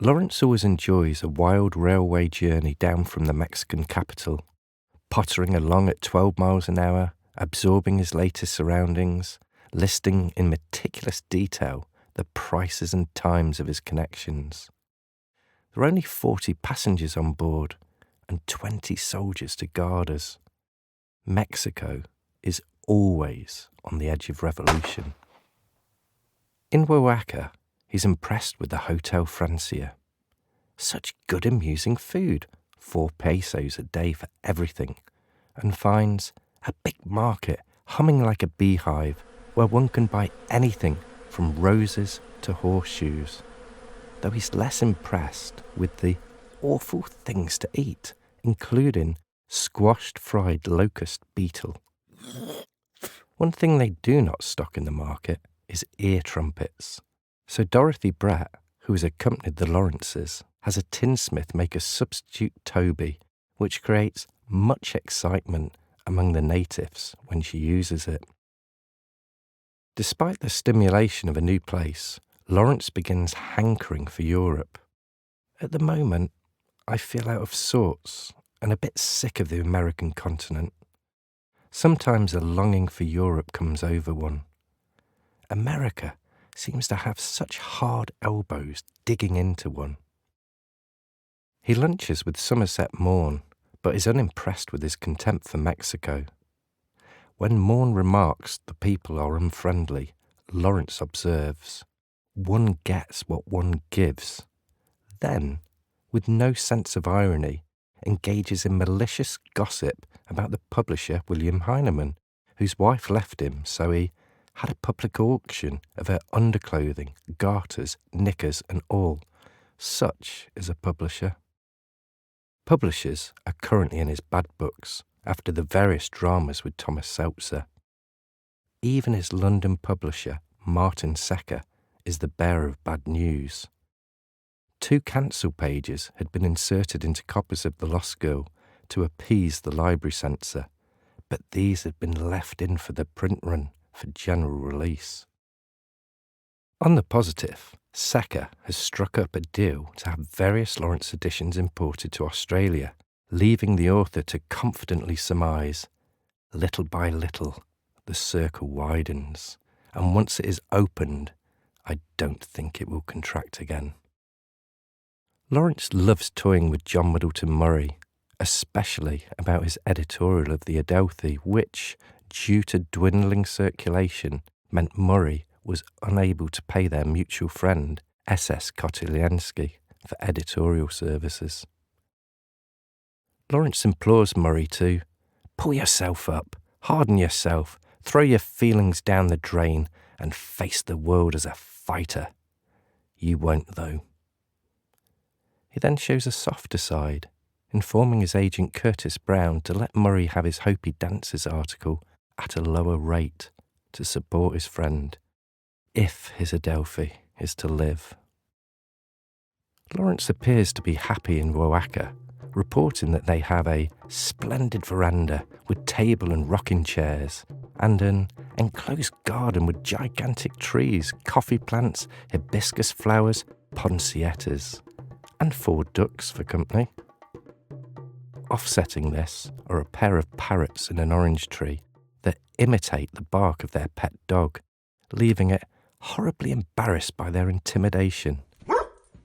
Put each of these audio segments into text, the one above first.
Lawrence always enjoys a wild railway journey down from the Mexican capital, pottering along at 12 miles an hour, absorbing his latest surroundings, listing in meticulous detail the prices and times of his connections. There are only 40 passengers on board and 20 soldiers to guard us. Mexico is always on the edge of revolution. In Oaxaca, he's impressed with the Hotel Francia. Such good amusing food, 4 pesos a day for everything, and finds a big market humming like a beehive where one can buy anything from roses to horseshoes, though he's less impressed with the awful things to eat, including squashed fried locust beetle. One thing they do not stock in the market is ear trumpets. So Dorothy Brett, who has accompanied the Lawrences, has a tinsmith make a substitute Toby, which creates much excitement among the natives when she uses it. Despite the stimulation of a new place, Lawrence begins hankering for Europe. At the moment, I feel out of sorts and a bit sick of the American continent. Sometimes a longing for Europe comes over one. America seems to have such hard elbows digging into one. He lunches with Somerset Maugham, but is unimpressed with his contempt for Mexico. When Maugham remarks the people are unfriendly, Lawrence observes, "One gets what one gives." Then, with no sense of irony, engages in malicious gossip about the publisher William Heinemann, whose wife left him, so he had a public auction of her underclothing, garters, knickers and all. Such is a publisher. Publishers are currently in his bad books after the various dramas with Thomas Seltzer. Even his London publisher, Martin Secker, is the bearer of bad news. 2 cancel pages had been inserted into copies of The Lost Girl to appease the library censor, but these had been left in for the print run for general release. On the positive, Secker has struck up a deal to have various Lawrence editions imported to Australia, leaving the author to confidently surmise, little by little, the circle widens, and once it is opened, I don't think it will contract again. Lawrence loves toying with John Middleton Murray, especially about his editorial of the Adelphi, which, due to dwindling circulation, meant Murray was unable to pay their mutual friend, S.S. Kotyliansky, for editorial services. Lawrence implores Murray to pull yourself up, harden yourself, throw your feelings down the drain, and face the world as a fighter. You won't, though. He then shows a softer side, informing his agent Curtis Brown to let Murray have his Hopi Dances article at a lower rate to support his friend, if his Adelphi is to live. Lawrence appears to be happy in Oaxaca, reporting that they have a splendid veranda with table and rocking chairs, and an enclosed garden with gigantic trees, coffee plants, hibiscus flowers, poinsettias, and 4 ducks for company. Offsetting this are a pair of parrots in an orange tree that imitate the bark of their pet dog, leaving it horribly embarrassed by their intimidation.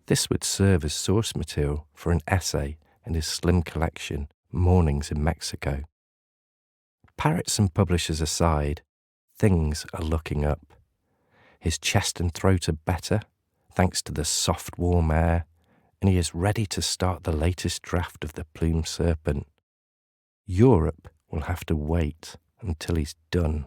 This would serve as source material for an essay in his slim collection, Mornings in Mexico. Parrots and publishers aside, things are looking up. His chest and throat are better, thanks to the soft, warm air, and he is ready to start the latest draft of The Plumed Serpent. Europe will have to wait until he's done.